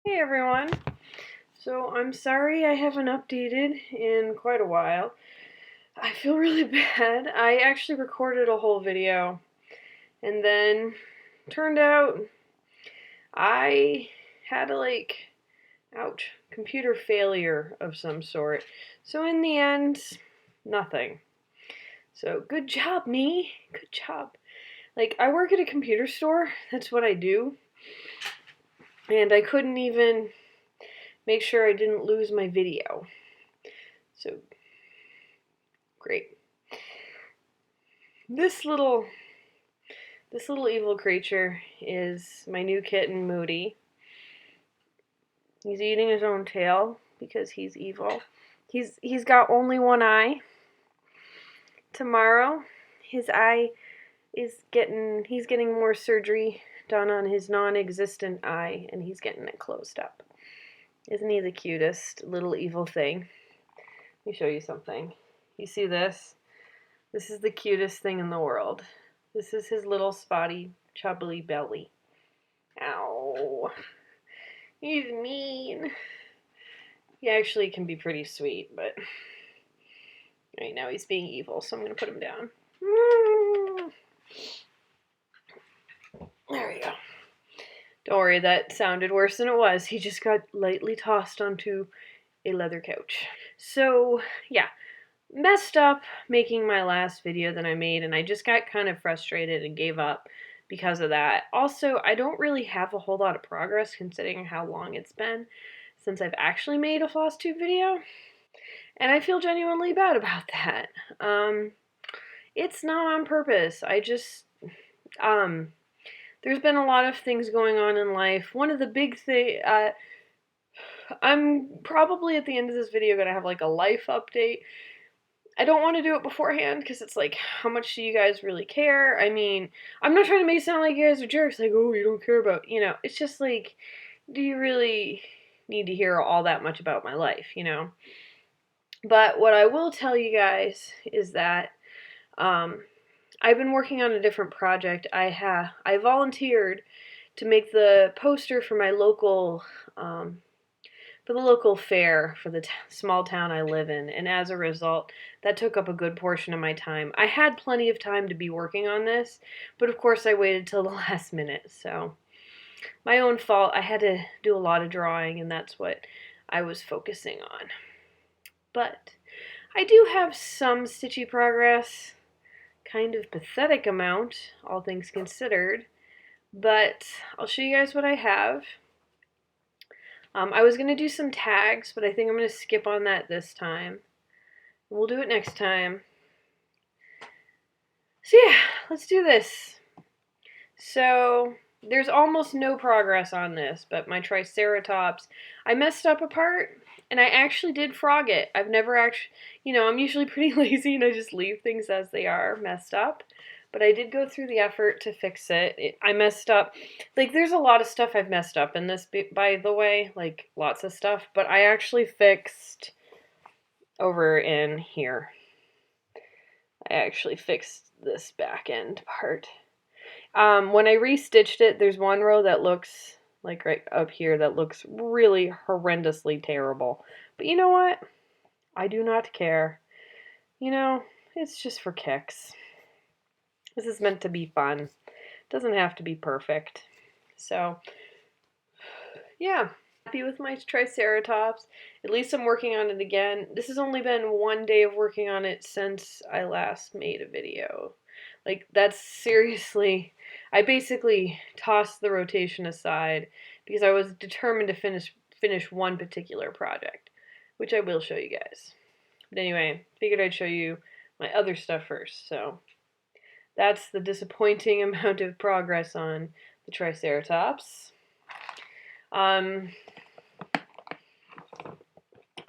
Hey everyone! So I'm sorry I haven't updated in quite a while. I feel really bad. I actually recorded a whole video and then turned out I had a computer failure of some sort. So in the end, nothing. So good job, me. Good job. I work at a computer store. That's what I do. And I couldn't even make sure I didn't lose my video. So, great. This little evil creature is my new kitten, Moody. He's eating his own tail because he's evil. He's got only one eye. Tomorrow, his eye is he's getting more surgery done on his non-existent eye, and he's getting it closed up. Isn't he the cutest little evil thing? Let me show you something. You see this? This is the cutest thing in the world. This is his little spotty, chubbly belly. Ow. He's mean. He actually can be pretty sweet, but right now he's being evil, so I'm going to put him down. There we go. Don't worry, that sounded worse than it was. He just got lightly tossed onto a leather couch. So, yeah. Messed up making my last video that I made, and I just got kind of frustrated and gave up because of that. Also, I don't really have a whole lot of progress considering how long it's been since I've actually made a floss tube video, and I feel genuinely bad about that. It's not on purpose. I just, there's been a lot of things going on in life. One of the big things, I'm probably at the end of this video going to have like a life update. I don't want to do it beforehand because it's like, how much do you guys really care? I mean, I'm not trying to make it sound like you guys are jerks, like, oh, you don't care about, it's just like, do you really need to hear all that much about my life, But what I will tell you guys is that I've been working on a different project. I volunteered to make the poster for my local for the local fair for the small town I live in, and as a result, that took up a good portion of my time. I had plenty of time to be working on this, but of course I waited till the last minute, so my own fault. I had to do a lot of drawing, and that's what I was focusing on. But I do have some stitchy progress, kind of pathetic amount, all things considered, but I'll show you guys what I have. I was going to do some tags, but I think I'm going to skip on that this time. We'll do it next time. So yeah, let's do this. So there's almost no progress on this, but my Triceratops, I messed up a part, and I actually did frog it. I've never actually, I'm usually pretty lazy and I just leave things as they are messed up. But I did go through the effort to fix it. I messed up. There's a lot of stuff I've messed up in this, by the way. Lots of stuff. But I actually fixed over in here. I actually fixed this back end part. When I restitched it, there's one row that looks, right up here, that looks really horrendously terrible. But you know what? I do not care. It's just for kicks. This is meant to be fun. It doesn't have to be perfect. So, yeah. Happy with my Triceratops. At least I'm working on it again. This has only been one day of working on it since I last made a video. That's seriously... I basically tossed the rotation aside because I was determined to finish one particular project, which I will show you guys. But anyway, figured I'd show you my other stuff first, so... That's the disappointing amount of progress on the Triceratops.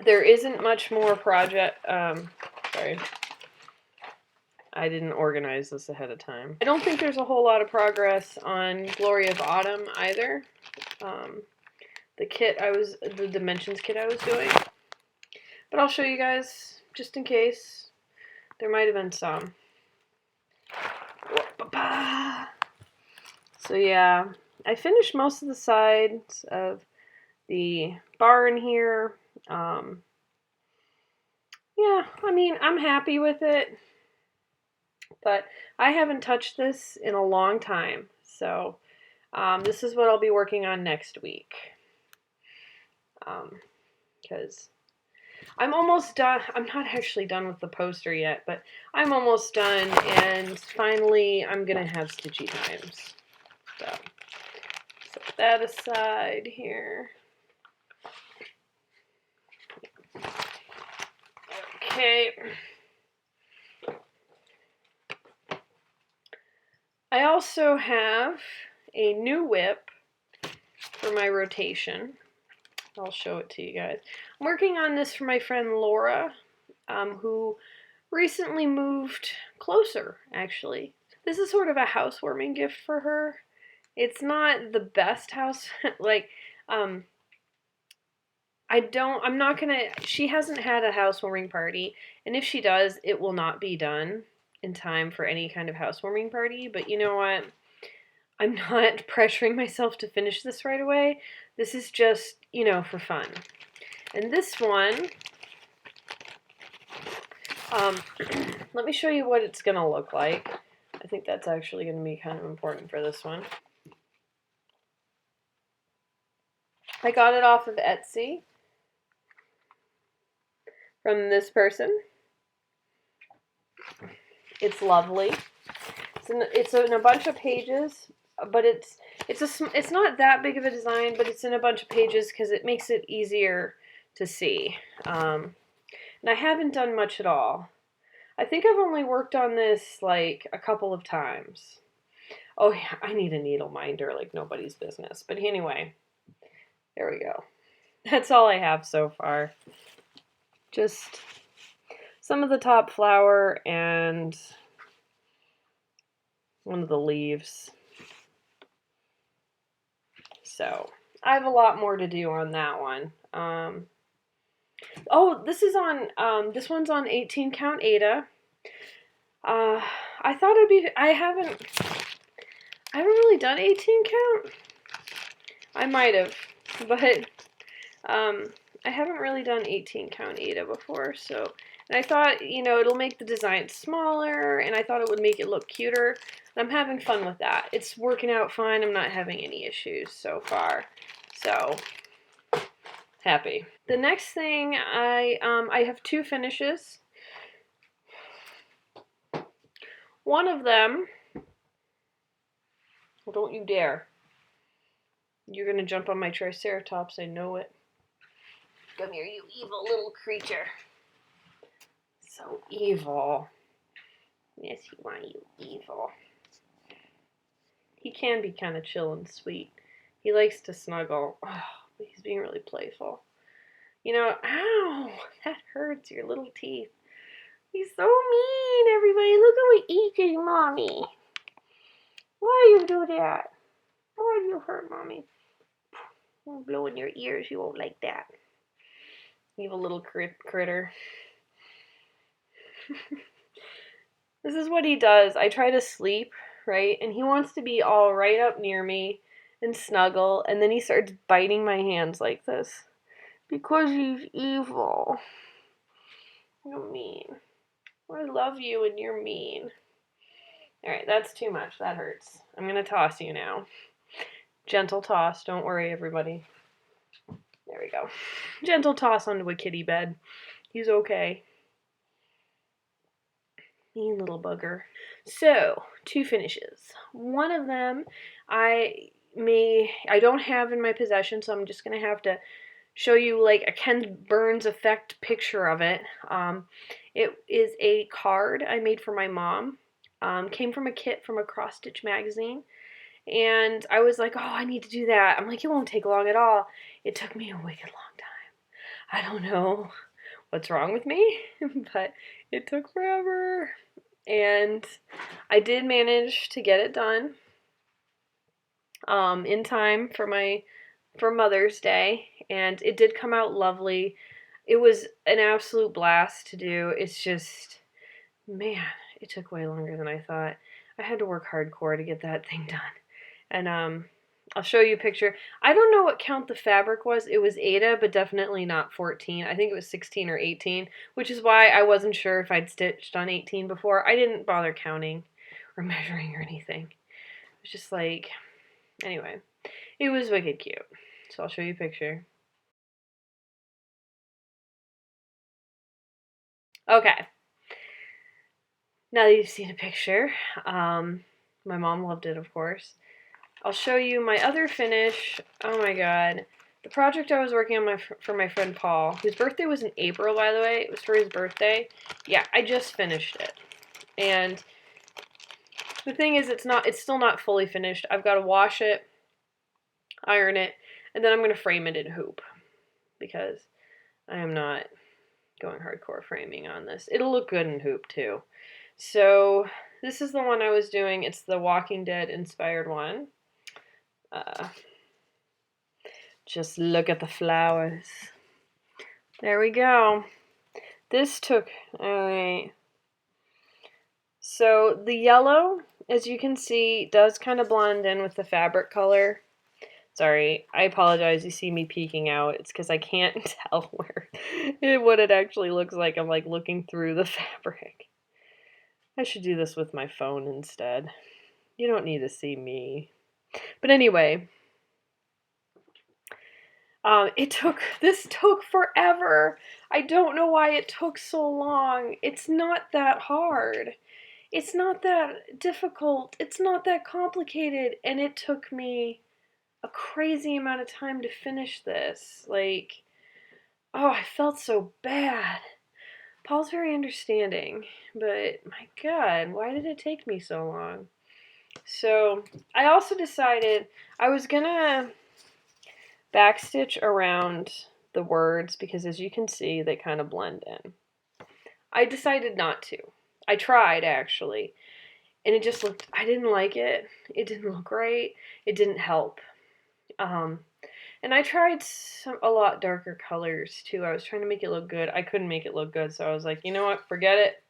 There isn't much more project, sorry. I didn't organize this ahead of time. I don't think there's a whole lot of progress on Glory of Autumn either. The Dimensions kit I was doing. But I'll show you guys, just in case. There might have been some. So yeah, I finished most of the sides of the barn here. Yeah, I mean, I'm happy with it, but I haven't touched this in a long time. So this is what I'll be working on next week. Because I'm almost done. I'm not actually done with the poster yet, but I'm almost done, and finally I'm going to have stitchy times. So set that aside here. Okay. I also have a new whip for my rotation. I'll show it to you guys. I'm working on this for my friend Laura, who recently moved closer, actually. This is sort of a housewarming gift for her. It's not the best house, like, I'm not gonna, she hasn't had a housewarming party, and if she does, it will not be done in time for any kind of housewarming party, but you know what? I'm not pressuring myself to finish this right away. This is just, you know, for fun. And this one, let me show you what it's going to look like. I think that's actually going to be kind of important for this one. I got it off of Etsy from this person. It's lovely. It's in a bunch of pages, but it's not that big of a design, but it's in a bunch of pages because it makes it easier to see. And I haven't done much at all. I think I've only worked on this like a couple of times. Oh yeah, I need a needle minder like nobody's business. But anyway, there we go. That's all I have so far. Just some of the top flower and one of the leaves. So I have a lot more to do on that one. Oh, this one's on 18 count Ada. I thought I haven't really done 18 count. I might have, but I haven't really done 18 count Ada before, so, and I thought, you know, it'll make the design smaller, and I thought it would make it look cuter. I'm having fun with that. It's working out fine. I'm not having any issues so far, so happy. The next thing, I have two finishes. One of them, well, don't you dare. You're gonna jump on my Triceratops, I know it. Come here, you evil little creature. So evil. Yes, you want, you evil. He can be kind of chill and sweet. He likes to snuggle. Oh, but he's being really playful. You know, ow, that hurts, your little teeth. He's so mean, everybody. Look at what eating, Mommy. Why do you do that? Why do you hurt Mommy? I'll blow in your ears. You won't like that. Evil little critter. This is what he does. I try to sleep, right? And he wants to be all right up near me and snuggle. And then he starts biting my hands like this. Because he's evil. You're mean. I love you and you're mean. Alright, that's too much. That hurts. I'm going to toss you now. Gentle toss. Don't worry, everybody. There we go. Gentle toss onto a kitty bed. He's okay. Mean little bugger. So, two finishes. One of them I don't have in my possession, so I'm just going to have to show you like a Ken Burns effect picture of it. It is a card I made for my mom. Came from a kit from a Cross Stitch magazine. And I was like, oh, I need to do that. I'm like, it won't take long at all. It took me a wicked long time. I don't know what's wrong with me, but it took forever. And I did manage to get it done in time for Mother's Day, and it did come out lovely. It was an absolute blast to do. It's just, man, it took way longer than I thought. I had to work hardcore to get that thing done. And I'll show you a picture. I don't know what count the fabric was. It was Ada, but definitely not 14. I think it was 16 or 18, which is why I wasn't sure if I'd stitched on 18 before. I didn't bother counting or measuring or anything. It was just like, anyway, it was wicked cute. So I'll show you a picture. Okay. Now that you've seen a picture, my mom loved it, of course. I'll show you my other finish. Oh my god. The project I was working on for my friend Paul, whose birthday was in April, by the way. It was for his birthday. Yeah, I just finished it. And the thing is, it's still not fully finished. I've got to wash it, iron it, and then I'm going to frame it in hoop. Because I am not going hardcore framing on this. It'll look good in hoop, too. So, this is the one I was doing. It's the Walking Dead inspired one. Just look at the flowers. There we go. This took, alright. So the yellow, as you can see, does kind of blend in with the fabric color. Sorry, I apologize, you see me peeking out. It's because I can't tell what it actually looks like. I'm like looking through the fabric. I should do this with my phone instead. You don't need to see me. But anyway, this took forever. I don't know why it took so long. It's not that hard. It's not that difficult. It's not that complicated. And it took me a crazy amount of time to finish this. Like, oh, I felt so bad. Paul's very understanding, but my God, why did it take me so long? So, I also decided I was gonna backstitch around the words because as you can see, they kind of blend in. I decided not to. I tried actually, and it just looked, I didn't like it. It didn't look right. It didn't help. And I tried a lot darker colors too. I was trying to make it look good. I couldn't make it look good, so I was like, you know what, forget it.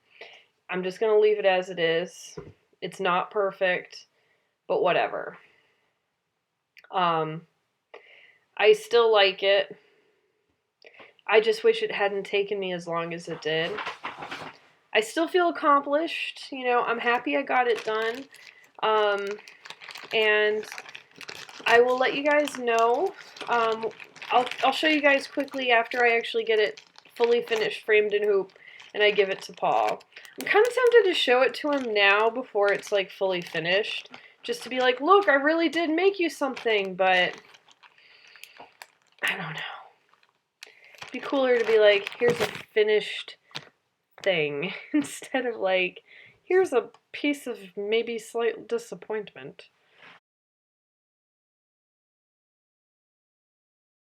I'm just going to leave it as it is. It's not perfect, but whatever. I still like it. I just wish it hadn't taken me as long as it did. I still feel accomplished. You know, I'm happy I got it done. And I will let you guys know. I'll show you guys quickly after I actually get it fully finished, framed in hoop, and I give it to Paul. I'm kind of tempted to show it to him now before it's like fully finished, just to be like, look, I really did make you something, but I don't know. It'd be cooler to be like, here's a finished thing, instead of like, here's a piece of maybe slight disappointment.